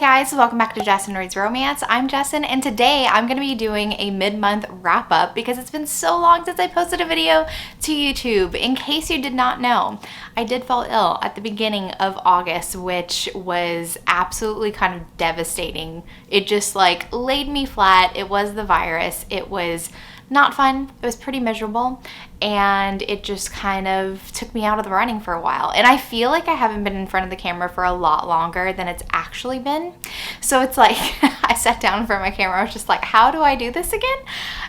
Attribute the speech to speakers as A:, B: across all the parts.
A: guys, welcome back to Jess and Reads Romance. I'm Jessin, and today I'm going to be doing a mid-month wrap-up because it's been so long since I posted a video to YouTube. In case you did not know, I did fall ill at the beginning of August, which was absolutely kind of devastating. It just like laid me flat. It was the virus. It was not fun. It was pretty miserable, and it just kind of took me out of the running for a while. And I feel like I haven't been in front of the camera for a lot longer than it's actually been. So it's like I sat down in front of my camera. I was just like, how do I do this again?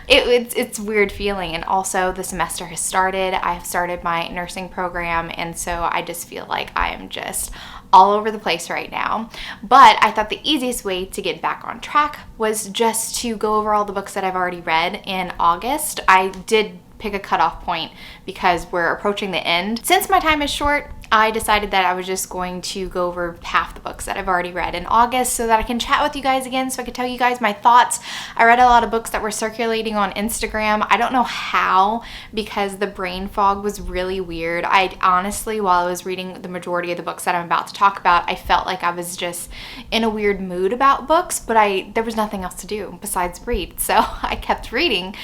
A: It's a weird feeling. And also the semester has started. I've started my nursing program, and so I just feel like I am just all over the place right now. But I thought the easiest way to get back on track was just to go over all the books that I've already read in August. I did pick a cutoff point because we're approaching the end. Since my time is short, I decided that I was just going to go over half the books that I've already read in August so that I can chat with you guys again, so I could tell you guys my thoughts. I read a lot of books that were circulating on Instagram. I don't know how, because the brain fog was really weird. I honestly, while I was reading the majority of the books that I'm about to talk about, I felt like I was just in a weird mood about books, but there was nothing else to do besides read. So I kept reading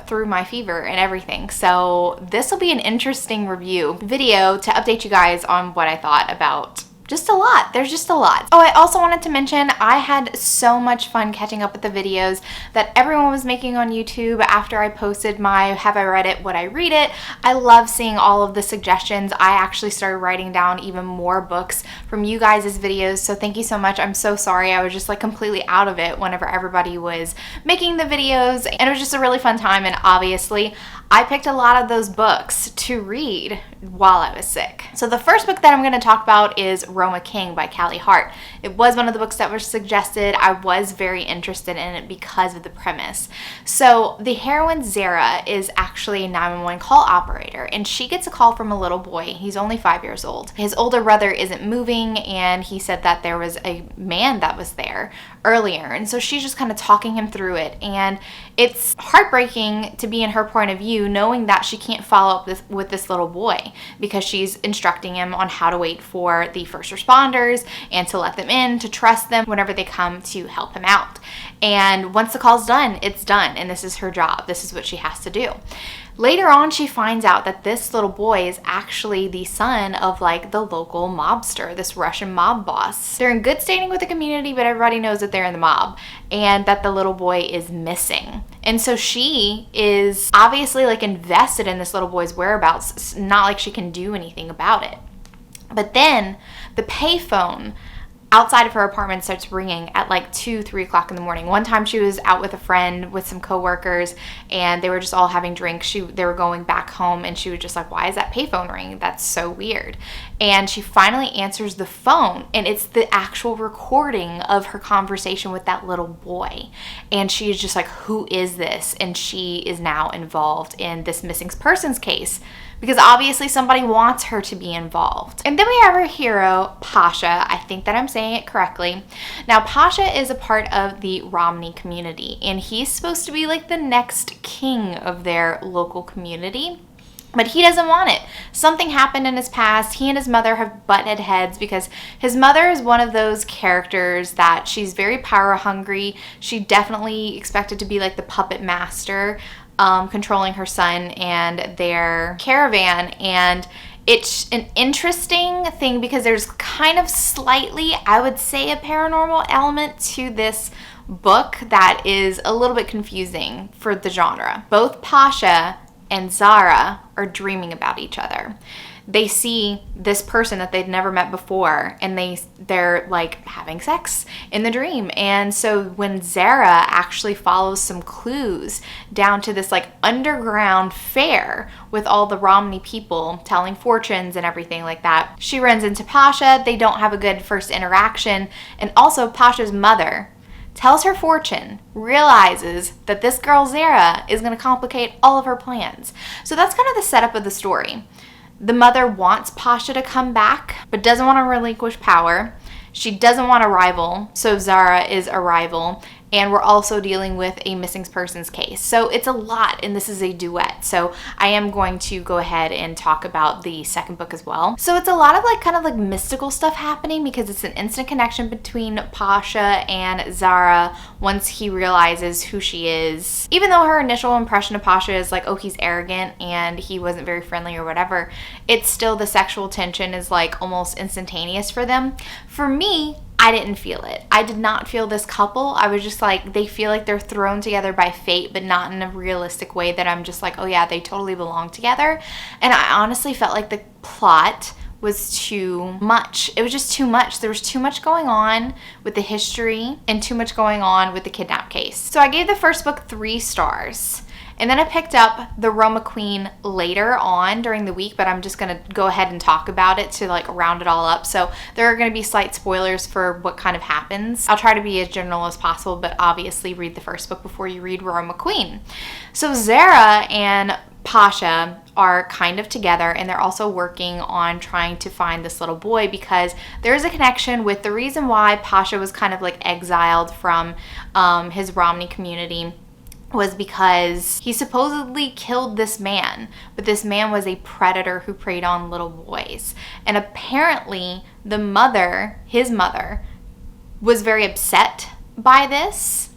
A: through my fever and everything. So this will be an interesting review video to update you guys on what I thought about just a lot. There's just a lot. Oh, I also wanted to mention I had so much fun catching up with the videos that everyone was making on YouTube after I posted my Have I Read It, Would I Read It? I love seeing all of the suggestions. I actually started writing down even more books from you guys' videos, so thank you so much. I'm so sorry. I was just like completely out of it whenever everybody was making the videos, and it was just a really fun time. And obviously I picked a lot of those books to read while I was sick. So the first book that I'm going to talk about is Roma King by Callie Hart. It was one of the books that was suggested. I was very interested in it because of the premise. So the heroine Zara is actually a 911 call operator, and she gets a call from a little boy. He's only 5 years old. His older brother isn't moving, and he said that there was a man that was there earlier, and so she's just kind of talking him through it. And it's heartbreaking to be in her point of view, knowing that she can't follow up with this little boy because she's instructing him on how to wait for the first responders and to let them in, to trust them whenever they come to help him out. And once the call's done, it's done, and this is her job. This is what she has to do. Later on, she finds out that this little boy is actually the son of like the local mobster, this Russian mob boss. They're in good standing with the community, but everybody knows that they're in the mob and that the little boy is missing. And so she is obviously like invested in this little boy's whereabouts. It's not like she can do anything about it. But then the payphone outside of her apartment starts ringing at like 2, 3 o'clock in the morning. One time she was out with a friend with some coworkers, and they were just all having drinks. They were going back home, and she was just like, why is that payphone ringing? That's so weird. And she finally answers the phone, and it's the actual recording of her conversation with that little boy. And she is just like, who is this? And she is now involved in this missing persons case, because obviously somebody wants her to be involved. And then we have our hero, Pasha. I think that I'm saying it correctly. Now, Pasha is a part of the Romney community, and he's supposed to be like the next king of their local community. But he doesn't want it. Something happened in his past. He and his mother have butted heads because his mother is one of those characters that she's very power hungry. She definitely expected to be like the puppet master, controlling her son and their caravan. And it's an interesting thing because there's kind of slightly, I would say, a paranormal element to this book that is a little bit confusing for the genre. Both Pasha and Zara are dreaming about each other. They see this person that they'd never met before, and they're like having sex in the dream. And so when Zara actually follows some clues down to this like underground fair with all the Romney people telling fortunes and everything like that, she runs into Pasha. They don't have a good first interaction. And also Pasha's mother tells her fortune, realizes that this girl Zara is going to complicate all of her plans. So that's kind of the setup of the story. The mother wants Pasha to come back, but doesn't want to relinquish power. She doesn't want a rival, so Zara is a rival. and we're also dealing with a missing persons case. So it's a lot, and this is a duet. So I am going to go ahead and talk about the second book as well. So it's a lot of like kind of like mystical stuff happening because it's an instant connection between Pasha and Zara once he realizes who she is. Even though her initial impression of Pasha is like, oh, he's arrogant and he wasn't very friendly or whatever, it's still the sexual tension is like almost instantaneous for them. For me, I didn't feel it. I did not feel this couple. I was just like, they feel like they're thrown together by fate, but not in a realistic way that I'm just like, oh yeah, they totally belong together. And I honestly felt like the plot was too much. It was just too much. There was too much going on with the history and too much going on with the kidnap case. So I gave the first book 3 stars. And then I picked up the Roma Queen later on during the week, but I'm just going to go ahead and talk about it to like round it all up. So there are going to be slight spoilers for what kind of happens. I'll try to be as general as possible, but obviously read the first book before you read Roma Queen. So Zara and Pasha are kind of together, and they're also working on trying to find this little boy because there's a connection with the reason why Pasha was kind of like exiled from his Romney community was because he supposedly killed this man, but this man was a predator who preyed on little boys. And apparently the mother, his mother, was very upset by this.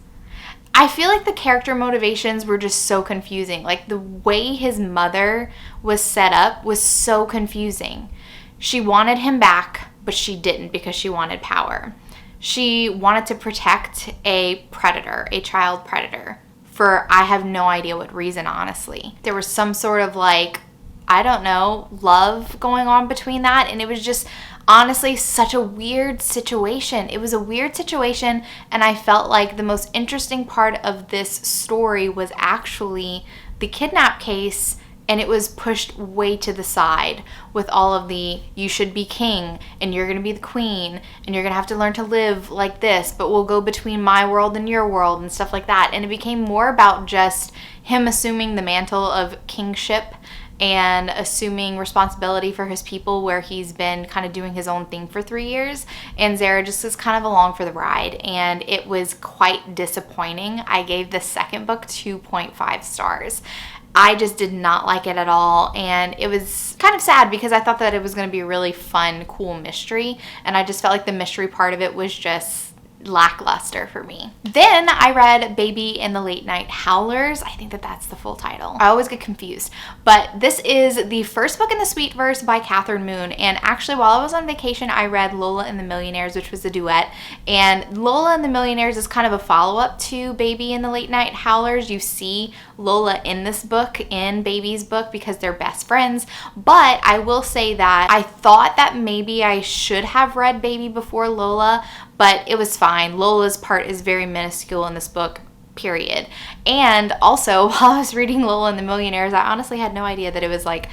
A: I feel like the character motivations were just so confusing. Like the way his mother was set up was so confusing. She wanted him back, but she didn't because she wanted power. She wanted to protect a predator, a child predator, for I have no idea what reason, honestly. There was some sort of like, I don't know, love going on between that, and it was just honestly such a weird situation. It was a weird situation, and I felt like the most interesting part of this story was actually the kidnap case, and it was pushed way to the side with all of the, you should be king, and you're gonna be the queen, and you're gonna have to learn to live like this, but we'll go between my world and your world and stuff like that. And it became more about just him assuming the mantle of kingship and assuming responsibility for his people, where he's been kind of doing his own thing for 3 years, and Zara just is kind of along for the ride, and it was quite disappointing. I gave the second book 2.5 stars. I just did not like it at all, and it was kind of sad because I thought that it was going to be a really fun, cool mystery, and I just felt like the mystery part of it was just lackluster for me. Then I read Baby in the Late Night Howlers. I think that that's the full title. I always get confused. But this is the first book in the Sweetverse by Catherine Moon. And actually, while I was on vacation, I read Lola and the Millionaires, which was a duet. And Lola and the Millionaires is kind of a follow-up to Baby in the Late Night Howlers. You see Lola in this book, in Baby's book, because they're best friends. But I will say that I thought that maybe I should have read Baby before Lola, but it was fine. Lola's part is very minuscule in this book, period. And also, while I was reading Lola and the Millionaires, I honestly had no idea that it was like,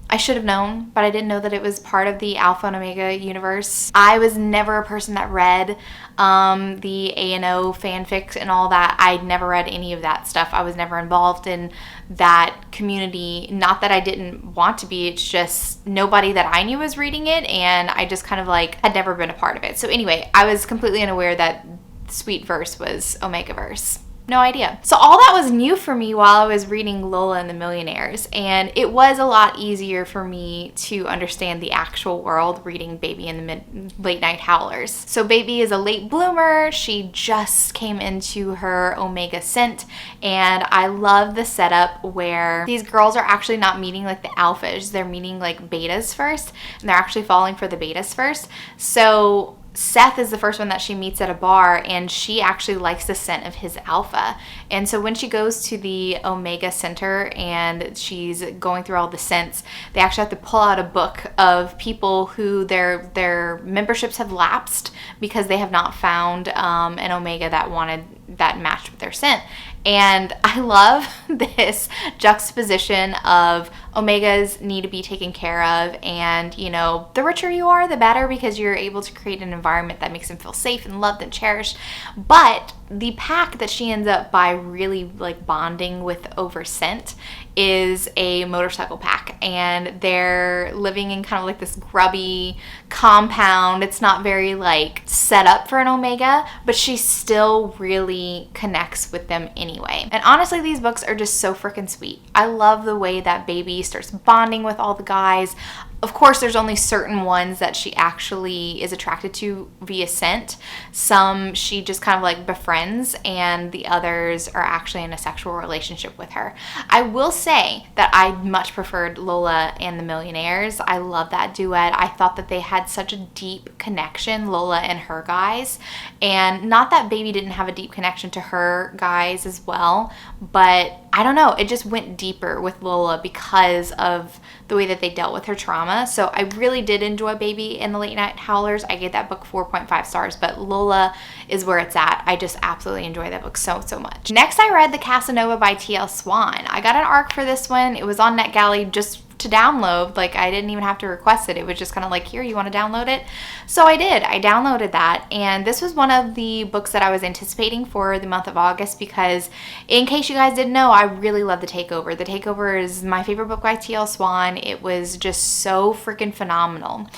A: I should have known, but I didn't know that it was part of the Alpha and Omega universe. I was never a person that read the A&O fanfics and all that. I'd never read any of that stuff. I was never involved in that community. Not that I didn't want to be, it's just nobody that I knew was reading it, and I just kind of like had never been a part of it. So anyway, I was completely unaware that Sweetverse was Omegaverse. No idea. So all that was new for me while I was reading Lola and the Millionaires, and it was a lot easier for me to understand the actual world reading Baby in the Late Night Howlers. So Baby is a late bloomer. She just came into her Omega scent, and I love the setup where these girls are actually not meeting like the alphas. They're meeting like betas first, and they're actually falling for the betas first. So Seth is the first one that she meets at a bar, and she actually likes the scent of his alpha. And so when she goes to the Omega Center and she's going through all the scents, they actually have to pull out a book of people who their memberships have lapsed because they have not found an Omega that matched with their scent. And I love this juxtaposition of Omegas need to be taken care of, and you know, the richer you are, the better, because you're able to create an environment that makes them feel safe and loved and cherished. But the pack that she ends up by really like bonding with over scent is a motorcycle pack, and they're living in kind of like this grubby compound. It's not very like set up for an Omega, but she still really connects with them anyway. And honestly, these books are just so freaking sweet. I love the way that Baby starts bonding with all the guys. Of course, there's only certain ones that she actually is attracted to via scent. Some she just kind of like befriends, and the others are actually in a sexual relationship with her. I will say that I much preferred Lola and the Millionaires. I love that duet. I thought that they had such a deep connection, Lola and her guys. And not that Baby didn't have a deep connection to her guys as well, but I don't know, it just went deeper with Lola because of the way that they dealt with her trauma. So I really did enjoy Baby and the Late Night Howlers. I gave that book 4.5 stars, but Lola is where it's at. I just absolutely enjoy that book so much. Next, I read The Casanova by T.L. Swan. I got an ARC for this one. It was on NetGalley just to download. Like, I didn't even have to request it. It was just kind of like, here, you want to download it? So I did. I downloaded that, and this was one of the books that I was anticipating for the month of August, because in case you guys didn't know, I really love The Takeover. The Takeover is my favorite book by T.L. Swan. It was just so freaking phenomenal.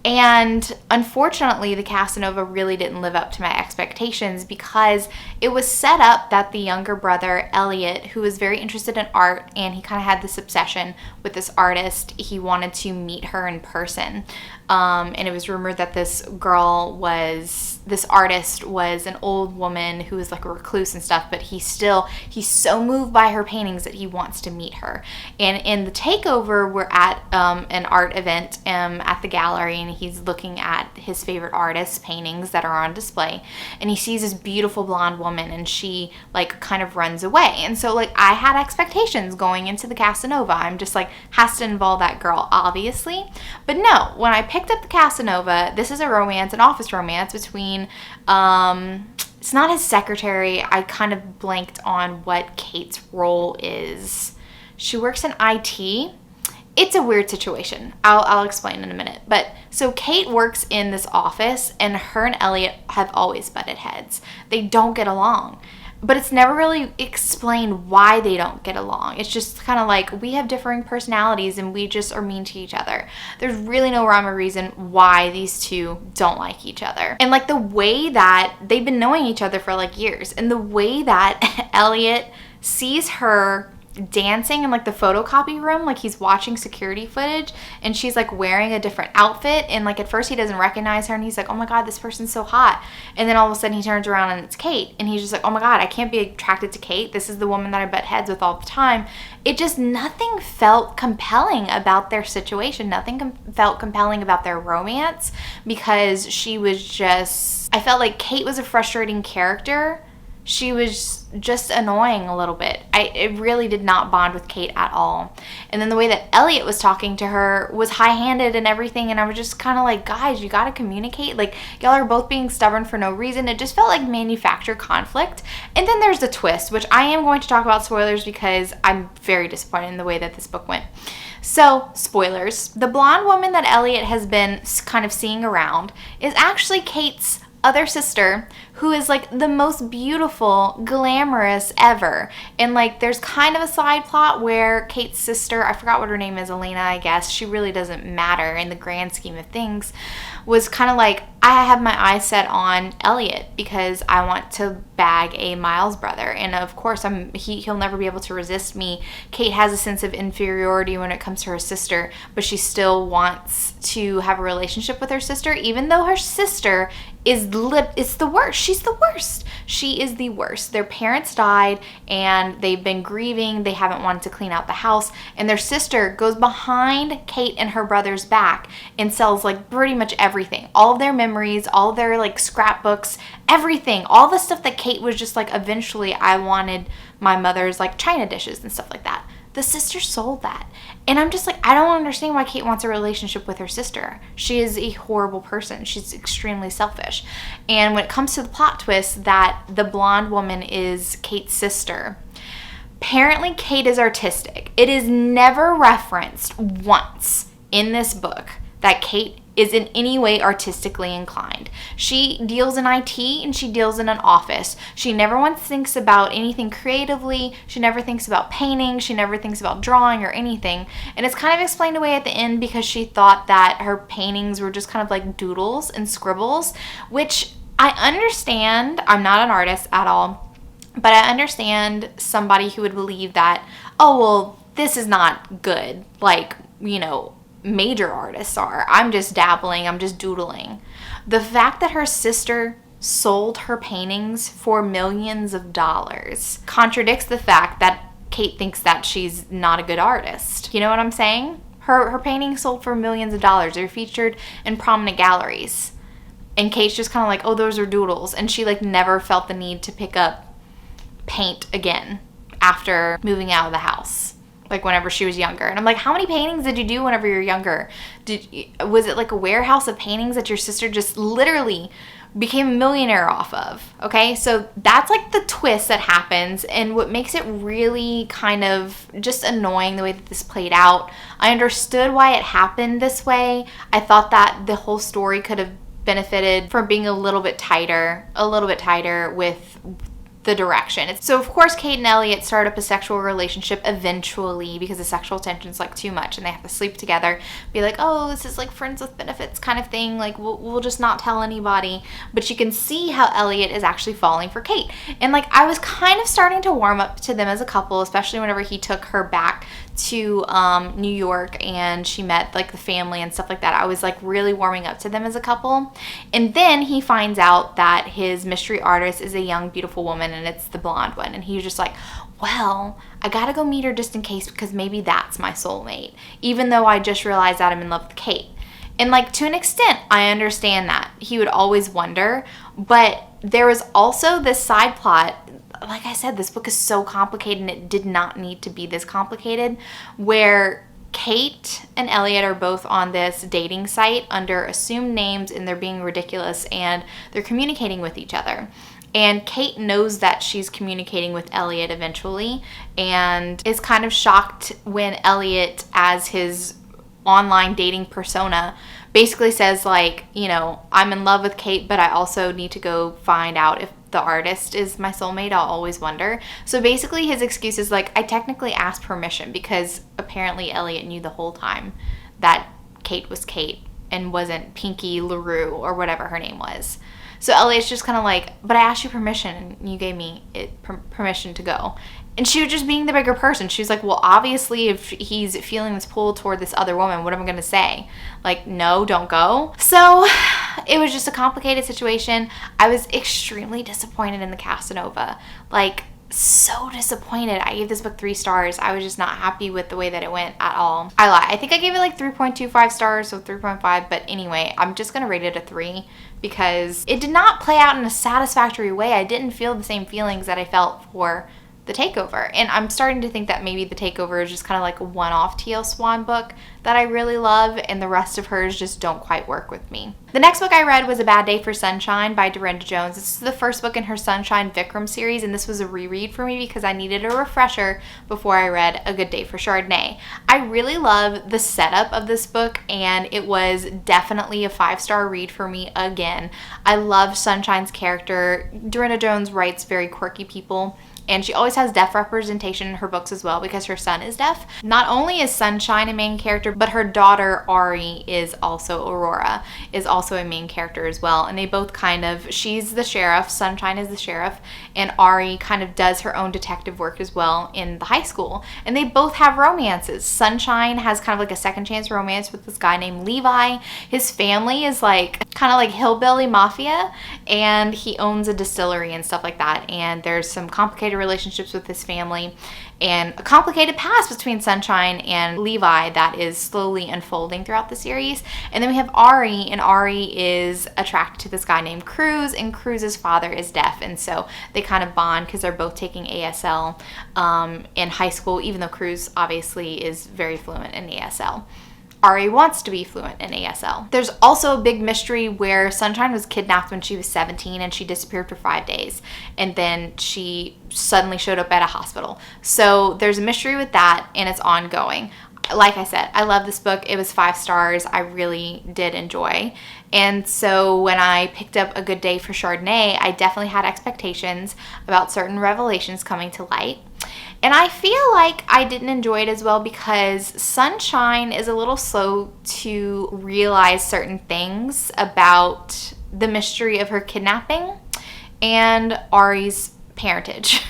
A: And unfortunately, the Casanova really didn't live up to my expectations, because it was set up that the younger brother, Elliot, who was very interested in art, and he kind of had this obsession with this artist, he wanted to meet her in person. And it was rumored that this artist was an old woman who was like a recluse and stuff, but he's so moved by her paintings that he wants to meet her. And in The Takeover, we're at an art event at the gallery, and he's looking at his favorite artist's paintings that are on display, and he sees this beautiful blonde woman, and she like kind of runs away. And so like I had expectations going into the Casanova. I'm just like, has to involve that girl, obviously. But no, when I picked up the Casanova, this is a romance, an office romance between it's not his secretary. I kind of blanked on what Kate's role is. She works in IT. It's a weird situation. I'll explain in a minute. But so Kate works in this office, and her and Elliot have always butted heads. They don't get along. But it's never really explained why they don't get along. It's just kind of like, we have differing personalities and we just are mean to each other. There's really no rhyme or reason why these two don't like each other. And like the way that they've been knowing each other for like years, and the way that Elliot sees her dancing in like the photocopy room, like he's watching security footage, and she's like wearing a different outfit, and like at first he doesn't recognize her, and he's like, oh my god, this person's so hot. And then all of a sudden he turns around and it's Kate, and he's just like, oh my god, I can't be attracted to Kate. This is the woman that I butt heads with all the time. It just, nothing felt compelling about their situation. Nothing felt compelling about their romance, because she was just, I felt like Kate was a frustrating character. She was just annoying a little bit. It really did not bond with Kate at all. And then the way that Elliot was talking to her was high-handed and everything, and I was just kind of like, guys, you gotta communicate. Like, y'all are both being stubborn for no reason. It just felt like manufactured conflict. And then there's the twist, which I am going to talk about spoilers, because I'm very disappointed in the way that this book went. So, spoilers. The blonde woman that Elliot has been kind of seeing around is actually Kate's other sister, who is like the most beautiful, glamorous ever. And like there's kind of a side plot where Kate's sister, I forgot what her name is, Elena, I guess, she really doesn't matter in the grand scheme of things, was kind of like, I have my eyes set on Elliot because I want to bag a Miles brother, and of course he'll never be able to resist me. Kate has a sense of inferiority when it comes to her sister, but she still wants to have a relationship with her sister, even though her sister is the worst. She's the worst. She is the worst. Their parents died, and they've been grieving. They haven't wanted to clean out the house, and their sister goes behind Kate and her brother's back and sells like pretty much everything. All of their memories, all of their like scrapbooks, everything. All the stuff that Kate was just like, eventually I wanted my mother's like china dishes and stuff like that. The sister sold that. And I'm just like, I don't understand why Kate wants a relationship with her sister. She is a horrible person. She's extremely selfish. And when it comes to the plot twist that the blonde woman is Kate's sister, Apparently, Kate is artistic. It is never referenced once in this book that Kate is in any way artistically inclined. She deals in IT and she deals in an office. She never once thinks about anything creatively. She never thinks about painting. She never thinks about drawing or anything. And it's kind of explained away at the end because she thought that her paintings were just kind of like doodles and scribbles, which I understand. I'm not an artist at all, but I understand somebody who would believe that, oh, well, this is not good. Like, you know, major artists are. I'm just dabbling, I'm just doodling. The fact that her sister sold her paintings for millions of dollars contradicts the fact that Kate thinks that she's not a good artist. You know what I'm saying? Her paintings sold for millions of dollars. They're featured in prominent galleries. And Kate's just kind of like, oh, those are doodles. And she like never felt the need to pick up paint again after moving out of the house. Like whenever she was younger. And I'm like, how many paintings did you do whenever you were younger? Was it like a warehouse of paintings that your sister just literally became a millionaire off of? Okay, so that's like the twist that happens, and what makes it really kind of just annoying the way that this played out. I understood why it happened this way. I thought that the whole story could have benefited from being a little bit tighter with the direction. So of course Kate and Elliot start up a sexual relationship eventually because the sexual tension's like too much and they have to sleep together, be like, oh, this is like friends with benefits kind of thing, like we'll just not tell anybody. But you can see how Elliot is actually falling for Kate, and like I was kind of starting to warm up to them as a couple, especially whenever he took her back to New York and she met like the family and stuff like that. I was like really warming up to them as a couple. And then he finds out that his mystery artist is a young beautiful woman and it's the blonde one, and he was just like, well, I gotta go meet her just in case because maybe that's my soulmate, even though I just realized that I'm in love with Kate. And like to an extent I understand that he would always wonder, but there was also this side plot. Like I said, this book is so complicated and it did not need to be this complicated, where Kate and Elliot are both on this dating site under assumed names and they're being ridiculous and they're communicating with each other. And Kate knows that she's communicating with Elliot eventually and is kind of shocked when Elliot, as his online dating persona, basically says like, you know, I'm in love with Kate, but I also need to go find out if the artist is my soulmate. I'll always wonder. So basically his excuse is like, I technically asked permission because apparently Elliot knew the whole time that Kate was Kate and wasn't Pinky LaRue or whatever her name was. So Elliot's just kind of like, but I asked you permission and you gave me permission to go. And she was just being the bigger person. She was like, well, obviously if he's feeling this pull toward this other woman, what am I going to say? Like, no, don't go. So it was just a complicated situation. I was extremely disappointed in the Casanova. Like, so disappointed. I gave this book 3 stars. I was just not happy with the way that it went at all. I lie. I think I gave it like 3.25 stars, so 3.5. But anyway, I'm just going to rate it a 3 because it did not play out in a satisfactory way. I didn't feel the same feelings that I felt for The Takeover. And I'm starting to think that maybe The Takeover is just kind of like a one-off T.L. Swan book that I really love, and the rest of hers just don't quite work with me. The next book I read was A Bad Day for Sunshine by Dorinda Jones. This is the first book in her Sunshine Vikram series, and this was a reread for me because I needed a refresher before I read A Good Day for Chardonnay. I really love the setup of this book, and it was definitely a 5-star read for me again. I love Sunshine's character. Dorinda Jones writes very quirky people, and she always has deaf representation in her books as well because her son is deaf. Not only is Sunshine a main character, but her daughter Ari is also, Aurora, is also a main character as well. And they both kind of, she's the sheriff, Sunshine is the sheriff, and Ari kind of does her own detective work as well in the high school. And they both have romances. Sunshine has kind of like a second chance romance with this guy named Levi. His family is like kind of like hillbilly mafia, and he owns a distillery and stuff like that. And there's some complicated relationships with his family and a complicated past between Sunshine and Levi that is slowly unfolding throughout the series. And then we have Ari, and Ari is attracted to this guy named Cruz, and Cruz's father is deaf, and so they kind of bond because they're both taking ASL in high school, even though Cruz obviously is very fluent in ASL. Ari wants to be fluent in ASL. There's also a big mystery where Sunshine was kidnapped when she was 17 and she disappeared for 5 days. And then she suddenly showed up at a hospital. So there's a mystery with that, and it's ongoing. Like I said, I love this book. It was 5 stars. I really did enjoy. And so when I picked up A Good Day for Chardonnay, I definitely had expectations about certain revelations coming to light. And I feel like I didn't enjoy it as well because Sunshine is a little slow to realize certain things about the mystery of her kidnapping and Ari's parentage.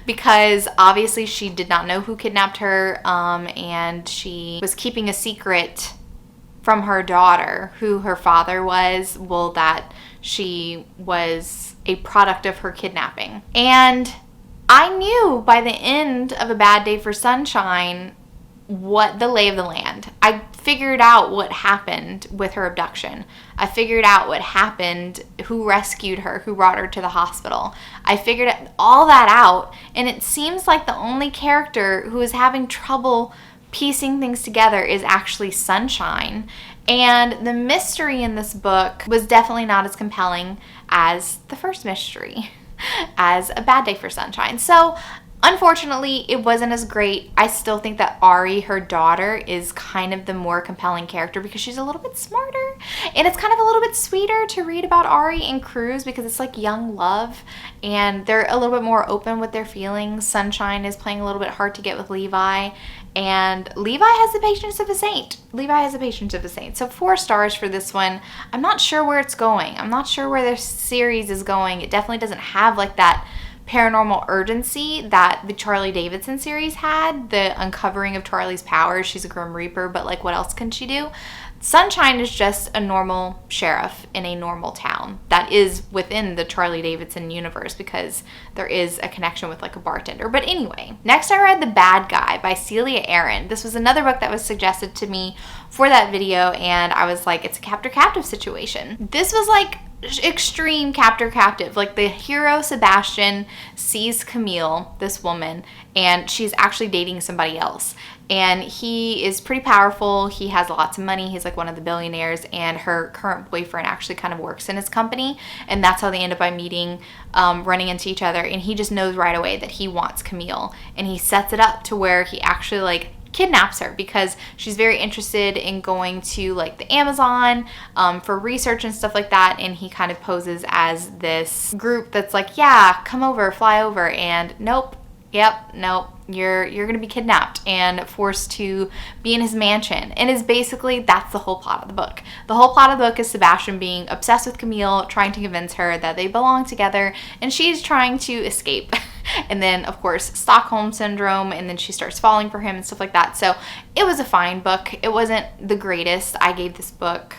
A: Because obviously she did not know who kidnapped her, and she was keeping a secret from her daughter who her father was, well, that she was a product of her kidnapping. And I knew by the end of A Bad Day for Sunshine what the lay of the land. I figured out what happened with her abduction. I figured out what happened, who rescued her, who brought her to the hospital. I figured all that out, and it seems like the only character who is having trouble piecing things together is actually Sunshine. And the mystery in this book was definitely not as compelling as the first mystery, as A Bad Day for Sunshine. So unfortunately, it wasn't as great. I still think that Ari, her daughter, is kind of the more compelling character because she's a little bit smarter. And it's kind of a little bit sweeter to read about Ari and Cruz because it's like young love. And they're a little bit more open with their feelings. Sunshine is playing a little bit hard to get with Levi. And Levi has the patience of a saint. Levi has the patience of a saint. So 4 stars for this one. I'm not sure where it's going. I'm not sure where the series is going. It definitely doesn't have like that paranormal urgency that the Charlie Davidson series had, the uncovering of Charlie's powers. She's a Grim Reaper, but like what else can she do? Sunshine is just a normal sheriff in a normal town that is within the Charlie Davidson universe because there is a connection with like a bartender. But anyway, next I read The Bad Guy by Celia Aaron. This was another book that was suggested to me for that video, and I was like, it's a captor-captive situation. This was like extreme captor-captive. Like the hero Sebastian sees Camille, this woman, and she's actually dating somebody else. And he is pretty powerful. He has lots of money. He's like one of the billionaires, and her current boyfriend actually kind of works in his company, and that's how they end up by meeting, running into each other. And he just knows right away that he wants Camille, and he sets it up to where he actually like kidnaps her because she's very interested in going to like the Amazon for research and stuff like that, and he kind of poses as this group that's like, yeah, come over, fly over, and nope, you're gonna be kidnapped and forced to be in his mansion. And is basically, that's the whole plot of the book. The whole plot of the book is Sebastian being obsessed with Camille, trying to convince her that they belong together, and she's trying to escape. And then, of course, Stockholm Syndrome, and then she starts falling for him and stuff like that. So it was a fine book. It wasn't the greatest. I gave this book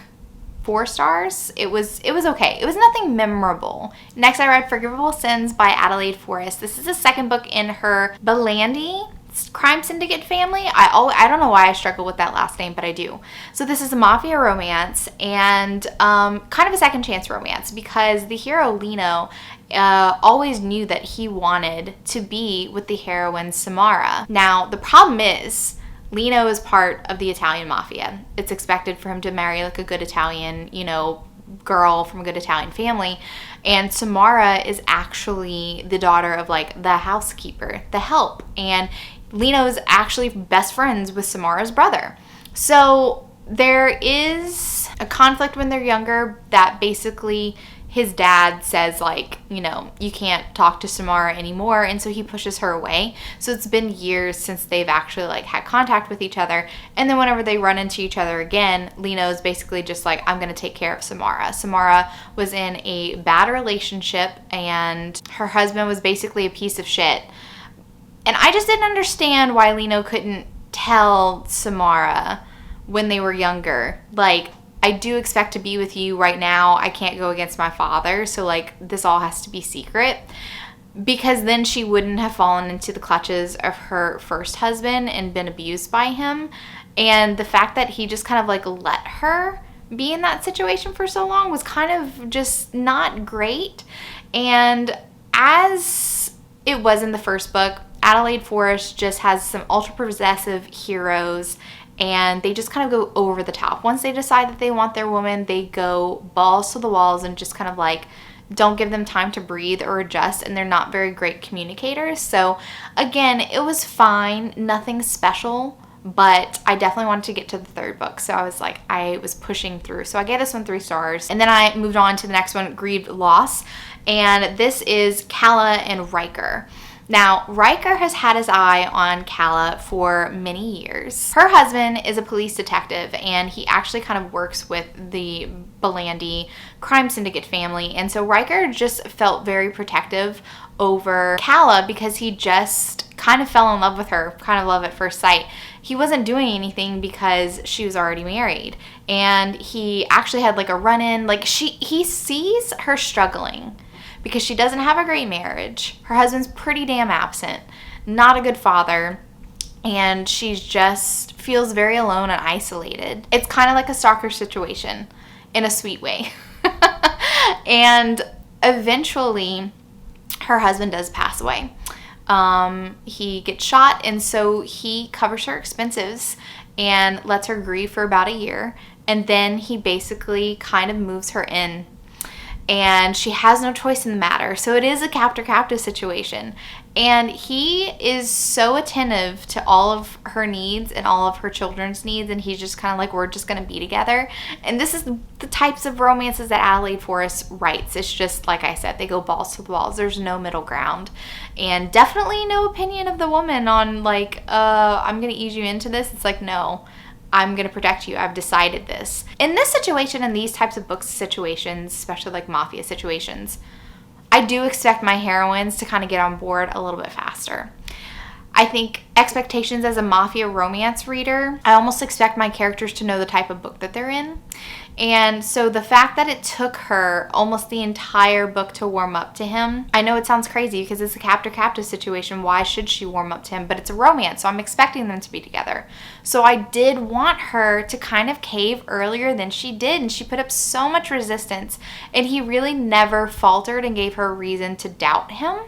A: 4 stars. It was okay. It was nothing memorable. Next, I read Forgivable Sins by Adelaide Forrest. This is the second book in her Belandi crime syndicate family. I don't know why I struggle with that last name, but I do. So this is a mafia romance and kind of a second chance romance because the hero Lino always knew that he wanted to be with the heroine Samara. Now, the problem is Lino is part of the Italian mafia. It's expected for him to marry like a good Italian, girl from a good Italian family. And Samara is actually the daughter of like the housekeeper, the help. And Lino is actually best friends with Samara's brother. So there is a conflict when they're younger that basically his dad says like, you can't talk to Samara anymore, and so he pushes her away. So it's been years since they've actually like had contact with each other, and then whenever they run into each other again, Lino's basically just like, I'm gonna take care of Samara. Samara was in a bad relationship and her husband was basically a piece of shit. And I just didn't understand why Lino couldn't tell Samara when they were younger, like, I do expect to be with you right now. I can't go against my father. So like this all has to be secret, because then she wouldn't have fallen into the clutches of her first husband and been abused by him. And the fact that he just kind of like let her be in that situation for so long was kind of just not great. And as it was in the first book, Adelaide Forrest just has some ultra possessive heroes, and they just kind of go over the top. Once they decide that they want their woman, they go balls to the walls and just kind of like don't give them time to breathe or adjust, and they're not very great communicators. So again, it was fine, nothing special, but I definitely wanted to get to the third book. So I was pushing through. So I gave this one 3 stars. And then I moved on to the next one, Grieved Loss. And this is Calla and Riker. Now, Riker has had his eye on Calla for many years. Her husband is a police detective, and he actually kind of works with the Belandi crime syndicate family. And so Riker just felt very protective over Calla because he just kind of fell in love with her, kind of love at first sight. He wasn't doing anything because she was already married, and he actually had like a run-in. Like he sees her struggling because she doesn't have a great marriage. Her husband's pretty damn absent, not a good father, and she just feels very alone and isolated. It's kind of like a stalker situation in a sweet way. And eventually her husband does pass away. He gets shot, and so he covers her expenses and lets her grieve for about a year, and then he basically kind of moves her in, and she has no choice in the matter. So it is a captor-captive situation, and he is so attentive to all of her needs and all of her children's needs, and he's just kind of like, we're just going to be together. And this is the types of romances that Adelaide Forrest writes. It's just, like I said, they go balls to the walls. There's no middle ground, and definitely no opinion of the woman on like, I'm going to ease you into this. It's like, no, I'm going to protect you. I've decided this. In this situation, in these types of books situations, especially like mafia situations, I do expect my heroines to kind of get on board a little bit faster. I think expectations as a mafia romance reader, I almost expect my characters to know the type of book that they're in. And so the fact that it took her almost the entire book to warm up to him, I know it sounds crazy because it's a captor-captive situation. Why should she warm up to him? But it's a romance, so I'm expecting them to be together. So I did want her to kind of cave earlier than she did, and she put up so much resistance, and he really never faltered and gave her a reason to doubt him.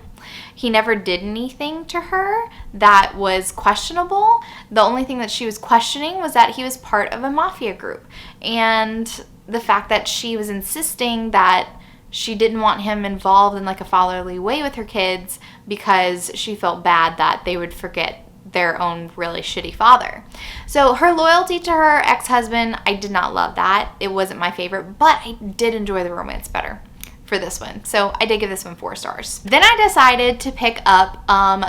A: He never did anything to her that was questionable. The only thing that she was questioning was that he was part of a mafia group, and the fact that she was insisting that she didn't want him involved in like a fatherly way with her kids because she felt bad that they would forget their own really shitty father. So her loyalty to her ex-husband, I did not love that. It wasn't my favorite, but I did enjoy the romance better for this one. So I did give this one 4 stars. Then I decided to pick up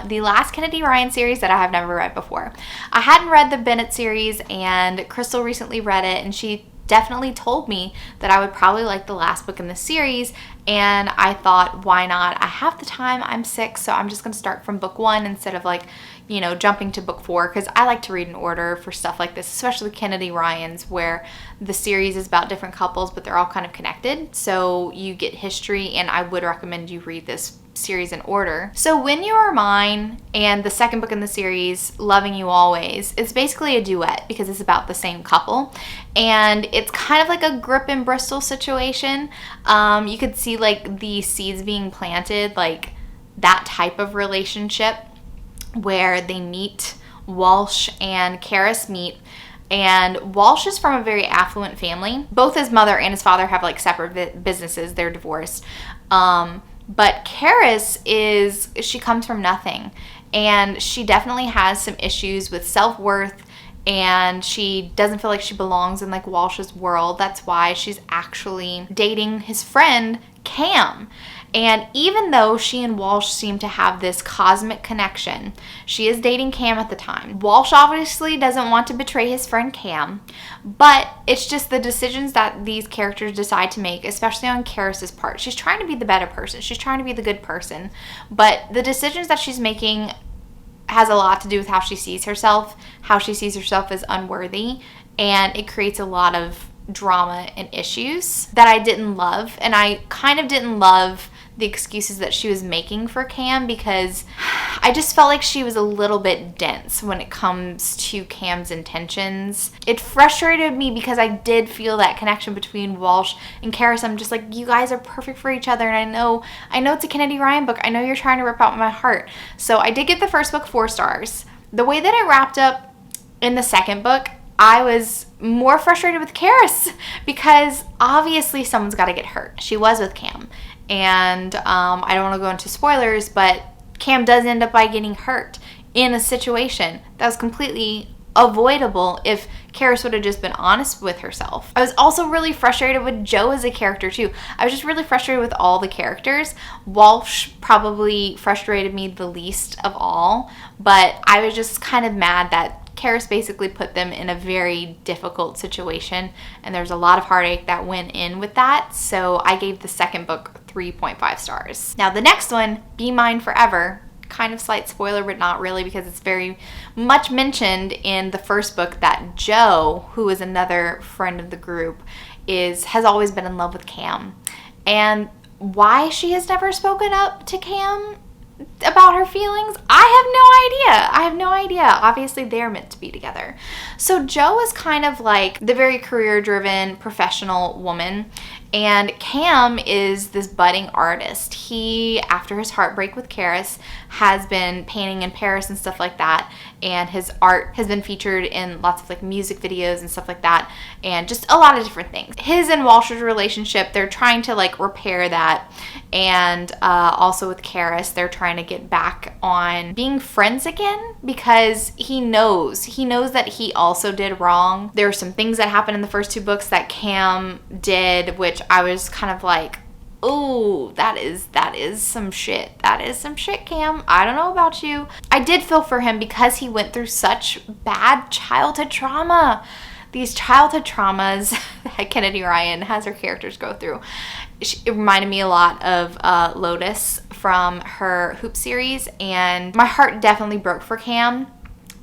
A: the last Kennedy Ryan series that I have never read before. I hadn't read the Bennett series, and Crystal recently read it, and she definitely told me that I would probably like the last book in the series, and I thought, why not? I have the time, I'm 6, so I'm just gonna start from book 1 instead of like, you know, jumping to book 4, because I like to read in order for stuff like this, especially Kennedy Ryan's, where the series is about different couples, but they're all kind of connected, so you get history, and I would recommend you read this series in order. So When You Are Mine and the second book in the series, Loving You Always, it's basically a duet because it's about the same couple, and it's kind of like a Grip and Bristol situation. You could see like the seeds being planted, like that type of relationship where they meet. Walsh and Karis meet, and Walsh is from a very affluent family. Both his mother and his father have like separate businesses. They're divorced. But Karis she comes from nothing, and she definitely has some issues with self-worth, and she doesn't feel like she belongs in like Walsh's world. That's why she's actually dating his friend Cam. And even though she and Walsh seem to have this cosmic connection, she is dating Cam at the time. Walsh obviously doesn't want to betray his friend Cam, but it's just the decisions that these characters decide to make, especially on Karis's part. She's trying to be the better person. She's trying to be the good person, but the decisions that she's making has a lot to do with how she sees herself as unworthy, and it creates a lot of drama and issues that I didn't love. And I kind of didn't love the excuses that she was making for Cam, because I just felt like she was a little bit dense when it comes to Cam's intentions. It frustrated me because I did feel that connection between Walsh and Karis. I'm just like, you guys are perfect for each other, and I know it's a Kennedy Ryan book. I know you're trying to rip out my heart. So I did give the first book 4 stars. The way that it wrapped up in the second book, I was more frustrated with Karis because obviously someone's got to get hurt. She was with Cam. And I don't want to go into spoilers, but Cam does end up by getting hurt in a situation that was completely avoidable if Karis would have just been honest with herself. I was also really frustrated with Joe as a character too. I was just really frustrated with all the characters. Walsh probably frustrated me the least of all, but I was just kind of mad that Karis basically put them in a very difficult situation, and there's a lot of heartache that went in with that, so I gave the second book 3.5 stars. Now the next one, Be Mine Forever, kind of slight spoiler, but not really, because it's very much mentioned in the first book that Joe, who is another friend of the group, has always been in love with Cam. And why she has never spoken up to Cam about her feelings, I have no idea. Obviously they're meant to be together. So Joe is kind of like the very career-driven professional woman, and Cam is this budding artist. He, after his heartbreak with Karis, has been painting in Paris and stuff like that, and his art has been featured in lots of like music videos and stuff like that, and just a lot of different things. His and Walsh's relationship, they're trying to like repair that, and also with Karis, they're trying to get back on being friends again, because he knows that he also did wrong. There are some things that happened in the first two books that Cam did, which I was kind of like, ooh, that is some shit. That is some shit, Cam. I don't know about you. I did feel for him because he went through such bad childhood trauma. These childhood traumas that Kennedy Ryan has her characters go through. It reminded me a lot of Lotus from her Hoop series, and my heart definitely broke for Cam,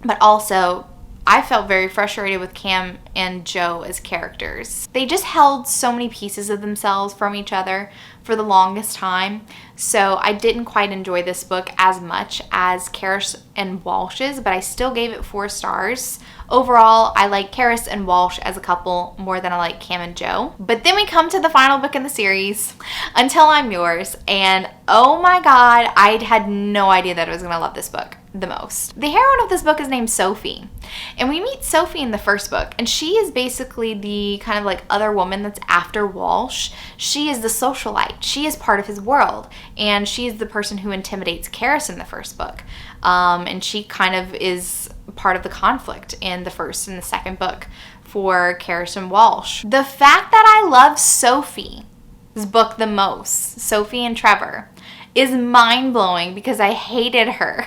A: but also I felt very frustrated with Cam and Joe as characters. They just held so many pieces of themselves from each other for the longest time, so I didn't quite enjoy this book as much as Karis and Walsh's, but I still gave it 4 stars. Overall, I like Karis and Walsh as a couple more than I like Cam and Joe. But then we come to the final book in the series, Until I'm Yours, and oh my god, I had no idea that I was going to love this book the most. The heroine of this book is named Sophie, and we meet Sophie in the first book, and she is basically the kind of like other woman that's after Walsh. She is the socialite. She is part of his world, and she is the person who intimidates Karis in the first book, and she kind of is part of the conflict in the first and the second book for Karis and Walsh. The fact that I love Sophie's book the most, Sophie and Trevor, is mind-blowing because I hated her.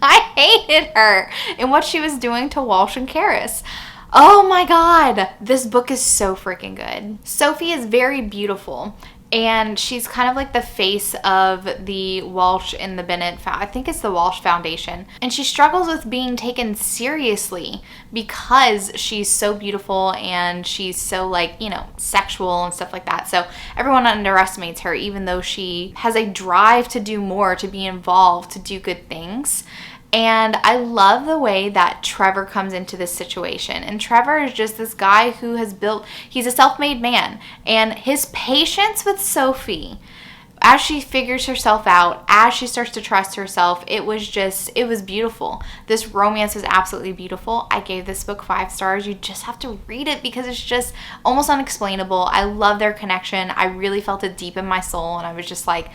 A: I hated her and what she was doing to Walsh and Karis. Oh my god, this book is so freaking good. Sophie is very beautiful, and she's kind of like the face of the Walsh and the Bennett, I think it's the Walsh Foundation. And she struggles with being taken seriously because she's so beautiful and she's so like, you know, sexual and stuff like that. So everyone underestimates her, even though she has a drive to do more, to be involved, to do good things. And I love the way that Trevor comes into this situation. And Trevor is just this guy who has he's a self-made man. And his patience with Sophie, as she figures herself out, as she starts to trust herself, it was beautiful. This romance is absolutely beautiful. I gave this book 5 stars. You just have to read it because it's just almost unexplainable. I love their connection. I really felt it deep in my soul, and I was just like,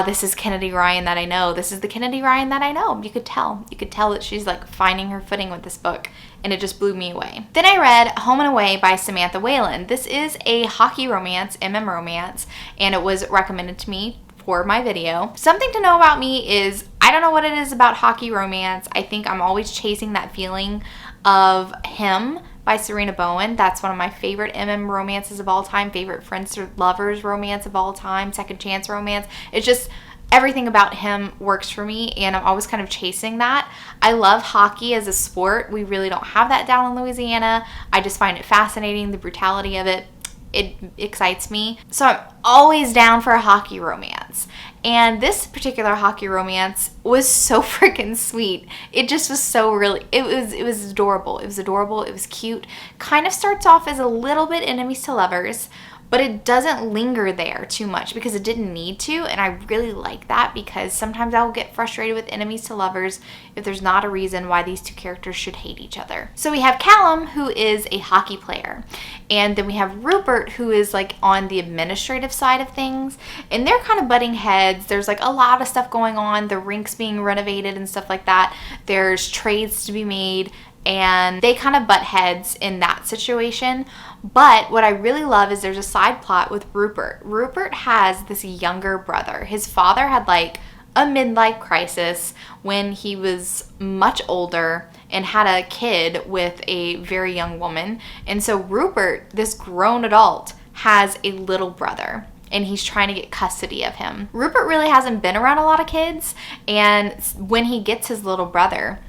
A: this is Kennedy Ryan that I know. This is the Kennedy Ryan that I know. You could tell. You could tell that she's like finding her footing with this book, and it just blew me away. Then I read Home and Away by Samantha Whalen. This is a hockey romance, romance, and it was recommended to me for my video. Something to know about me is I don't know what it is about hockey romance. I think I'm always chasing that feeling of Him by Serena Bowen. That's one of my favorite romances of all time, favorite friends or lovers romance of all time, second chance romance. It's just everything about Him works for me, and I'm always kind of chasing that. I love hockey as a sport. We really don't have that down in Louisiana. I just find it fascinating, the brutality of it. It excites me. So I'm always down for a hockey romance. And this particular hockey romance was so freaking sweet. It just was so it was adorable. It was adorable. It was cute. Kind of starts off as a little bit enemies to lovers, but it doesn't linger there too much because it didn't need to, and I really like that because sometimes I will get frustrated with enemies to lovers if there's not a reason why these two characters should hate each other. So we have Callum, who is a hockey player, and then we have Rupert, who is like on the administrative side of things, and they're kind of butting heads. There's like a lot of stuff going on, the rink's being renovated and stuff like that. There's trades to be made, and they kind of butt heads in that situation. But what I really love is there's a side plot with Rupert. Rupert has this younger brother. His father had like a midlife crisis when he was much older and had a kid with a very young woman. And so Rupert, this grown adult, has a little brother, and he's trying to get custody of him. Rupert really hasn't been around a lot of kids, and when he gets his little brother,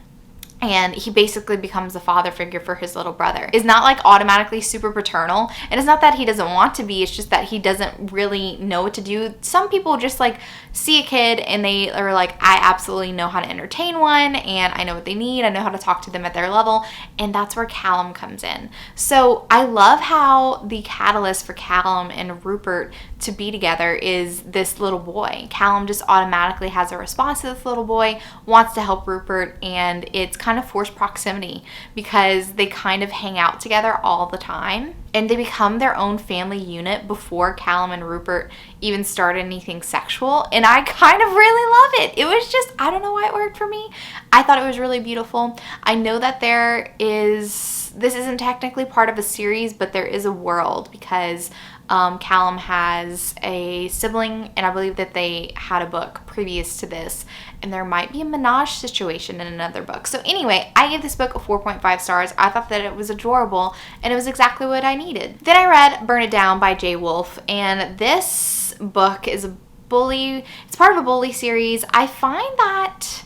A: and he basically becomes the father figure for his little brother, is not like automatically super paternal. And it's not that he doesn't want to be, it's just that he doesn't really know what to do. Some people just like see a kid and they are like, I absolutely know how to entertain one, and I know what they need, I know how to talk to them at their level. And that's where Callum comes in. So I love how the catalyst for Callum and Rupert to be together is this little boy. Callum just automatically has a response to this little boy, wants to help Rupert, and it's kind of forced proximity because they kind of hang out together all the time, and they become their own family unit before Callum and Rupert even start anything sexual. And I kind of really love it. It was just, I don't know why it worked for me. I thought it was really beautiful. I know that this isn't technically part of a series, but there is a world because Callum has a sibling, and I believe that they had a book previous to this, and there might be a menage situation in another book. So anyway, I gave this book a 4.5 stars. I thought that it was adorable, and it was exactly what I needed. Then I read Burn It Down by J. Wolfe, and this book is it's part of a bully series. I find that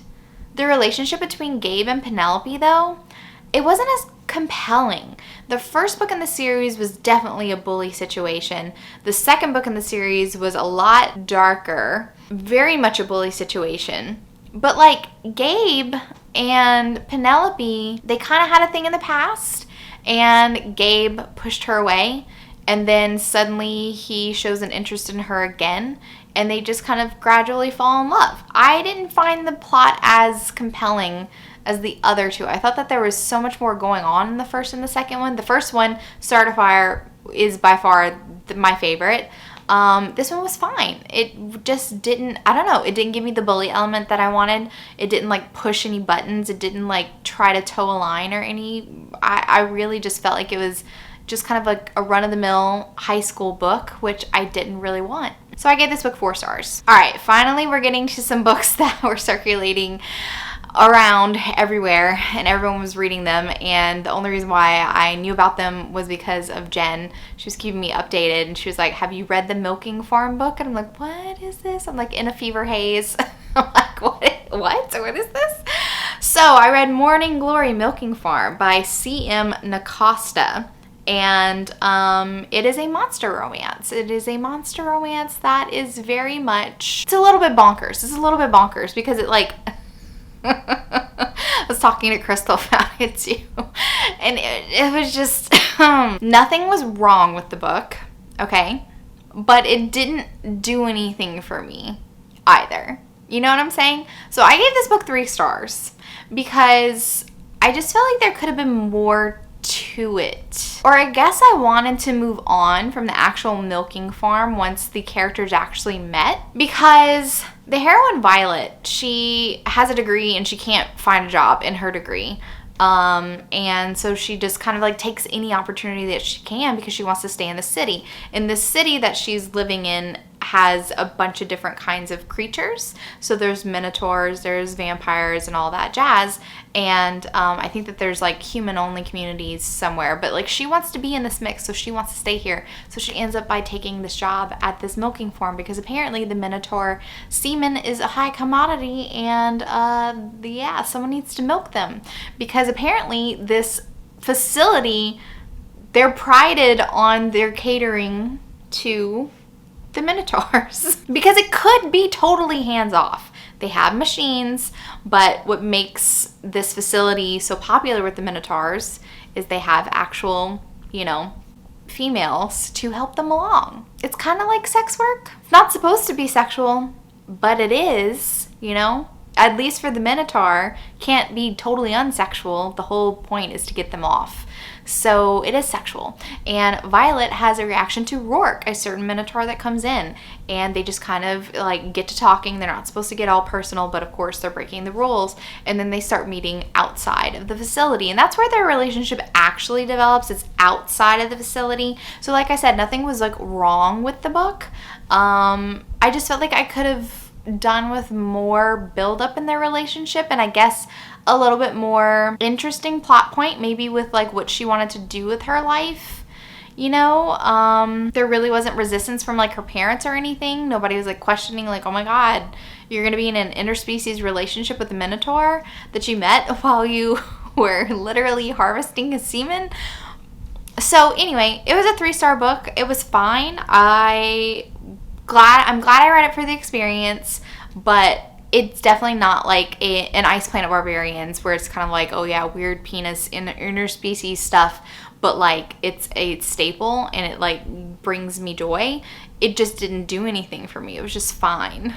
A: the relationship between Gabe and Penelope, though, it wasn't as compelling. The first book in the series was definitely a bully situation. The second book in the series was a lot darker, very much a bully situation. But like Gabe and Penelope, they kind of had a thing in the past, and Gabe pushed her away, and then suddenly he shows an interest in her again, and they just kind of gradually fall in love. I didn't find the plot as compelling as the other two. I thought that there was so much more going on in the first and the second one. The first one, Start a Fire, is by far my favorite. This one was fine. It just didn't, I don't know, it didn't give me the bully element that I wanted. It didn't like push any buttons. It didn't like try to toe a line or any. I really just felt like it was just kind of like a run-of-the-mill high school book, which I didn't really want. So I gave this book 4 stars. All right, finally we're getting to some books that were circulating around everywhere, and everyone was reading them, and the only reason why I knew about them was because of Jen. She was keeping me updated, and she was like, have you read the Milking Farm book? And I'm like, what is this? I'm like in a fever haze. I'm like, what is this? So I read Morning Glory Milking Farm by C.M. Nacosta. And it is a monster romance. It is a monster romance that is very much, it's a little bit bonkers. It's a little bit bonkers because it like, I was talking to Crystal about it too, and it was just, nothing was wrong with the book, okay? But it didn't do anything for me either. You know what I'm saying? So I gave this book 3 stars because I just felt like there could have been more to it. Or I guess I wanted to move on from the actual milking farm once the characters actually met, because the heroine Violet, she has a degree and she can't find a job in her degree. And so she just kind of like takes any opportunity that she can because she wants to stay in the city. And the city that she's living in has a bunch of different kinds of creatures. So there's minotaurs, there's vampires, and all that jazz. And I think that there's like human-only communities somewhere. But like she wants to be in this mix, so she wants to stay here. So she ends up by taking this job at this milking farm because apparently the minotaur semen is a high commodity, and yeah, someone needs to milk them. Because apparently this facility, they're prided on their catering to the minotaurs because it could be totally hands-off. They have machines, but what makes this facility so popular with the minotaurs is they have actual, you know, females to help them along. It's kind of like sex work. It's not supposed to be sexual, but it is, you know? At least for the Minotaur, can't be totally unsexual. The whole point is to get them off. So it is sexual. And Violet has a reaction to Rourke, a certain Minotaur that comes in. And they just kind of like get to talking. They're not supposed to get all personal, but of course they're breaking the rules. And then they start meeting outside of the facility. And that's where their relationship actually develops. It's outside of the facility. So like I said, nothing was like wrong with the book. I just felt like I could have done with more build up in their relationship, and I guess a little bit more interesting plot point, maybe with like what she wanted to do with her life, you know. There really wasn't resistance from like her parents or anything. Nobody was like questioning like, oh my god, you're gonna be in an interspecies relationship with a Minotaur that you met while you were literally harvesting his semen. So anyway, it was a 3-star book. It was fine. I'm glad I read it for the experience, but it's definitely not like an Ice Planet Barbarians where it's kind of like, oh yeah, weird penis in interspecies stuff, but like it's a staple and it like brings me joy. It just didn't do anything for me. It was just fine.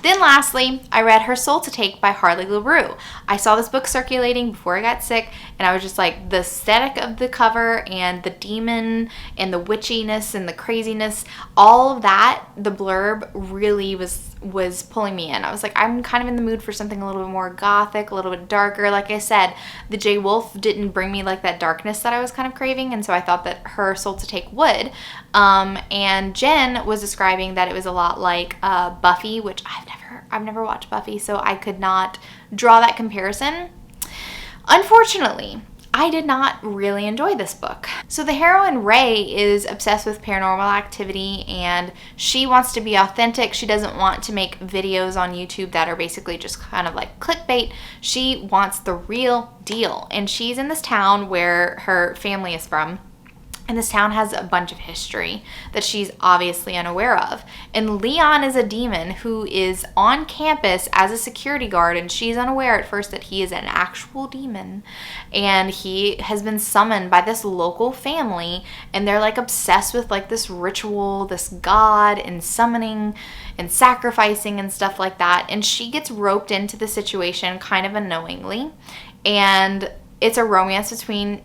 A: Then lastly, I read Her Soul to Take by Harley LaRue. I saw this book circulating before I got sick, and I was just like, the aesthetic of the cover and the demon and the witchiness and the craziness, all of that, the blurb really was pulling me in. I was like, I'm kind of in the mood for something a little bit more gothic, a little bit darker. Like I said, the J. Wolf didn't bring me like that darkness that I was kind of craving, and so I thought that Her Soul to Take would. And Jen was describing that it was a lot like Buffy, which I've never watched Buffy, so I could not draw that comparison. Unfortunately, I did not really enjoy this book. So the heroine, Ray, is obsessed with paranormal activity and she wants to be authentic. She doesn't want to make videos on YouTube that are basically just kind of like clickbait. She wants the real deal. And she's in this town where her family is from. And this town has a bunch of history that she's obviously unaware of. And Leon is a demon who is on campus as a security guard, and she's unaware at first that he is an actual demon. And he has been summoned by this local family, and they're like obsessed with like this ritual, this god, and summoning and sacrificing and stuff like that. And she gets roped into the situation kind of unknowingly. And it's a romance between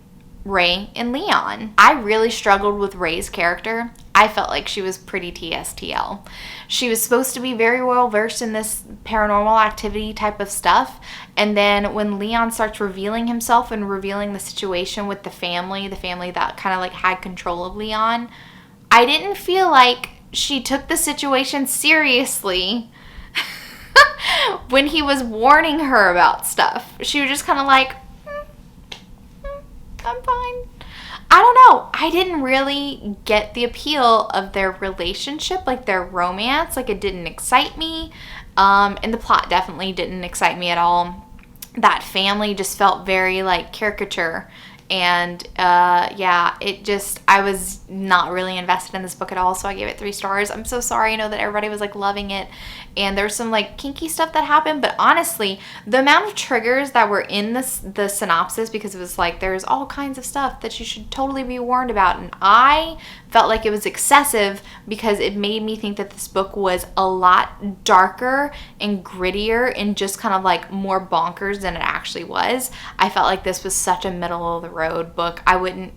A: Ray and Leon. I really struggled with Ray's character. I felt like she was pretty TSTL. She was supposed to be very well versed in this paranormal activity type of stuff, and then when Leon starts revealing himself and revealing the situation with the family that kind of like had control of Leon, I didn't feel like she took the situation seriously when he was warning her about stuff. She was just kind of like, I'm fine. I don't know. I didn't really get the appeal of their relationship, like their romance. Like it didn't excite me. And the plot definitely didn't excite me at all. That family just felt very like caricature. And yeah, I was not really invested in this book at all, so I gave it 3 stars. I'm so sorry. I know that everybody was like loving it, and there's some like kinky stuff that happened, but honestly, the amount of triggers that were in the synopsis, because it was like there's all kinds of stuff that you should totally be warned about, and I felt like it was excessive because it made me think that this book was a lot darker and grittier and just kind of like more bonkers than it actually was. I felt like this was such a middle of the road book. I wouldn't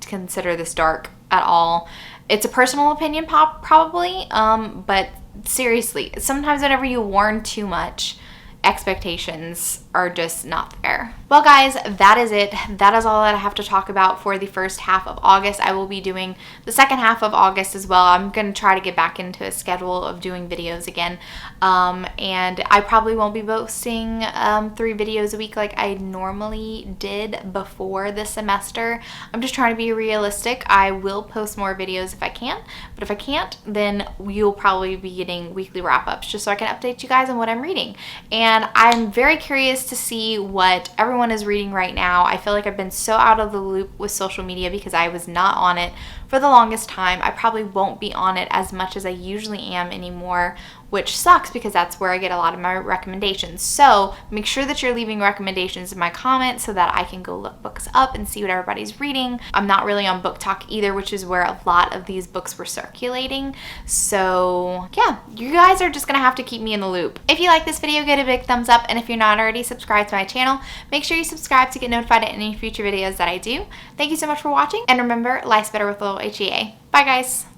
A: consider this dark at all. It's a personal opinion probably, but seriously, sometimes whenever you warn too much, expectations are just not there. Well guys, that is it. That is all that I have to talk about for the first half of August. I will be doing the second half of August as well. I'm going to try to get back into a schedule of doing videos again. And I probably won't be posting 3 videos a week like I normally did before the semester. I'm just trying to be realistic. I will post more videos if I can, but if I can't, then you'll probably be getting weekly wrap-ups just so I can update you guys on what I'm reading. And I'm very curious to see what everyone is reading right now. I feel like I've been so out of the loop with social media because I was not on it for the longest time. I probably won't be on it as much as I usually am anymore, which sucks because that's where I get a lot of my recommendations. So make sure that you're leaving recommendations in my comments so that I can go look books up and see what everybody's reading. I'm not really on Book Talk either, which is where a lot of these books were circulating. So yeah, you guys are just gonna have to keep me in the loop. If you like this video, give it a big thumbs up, and if you're not already subscribed to my channel, make sure you subscribe to get notified of any future videos that I do. Thank you so much for watching, and remember, life's better with a little HEA. Bye guys!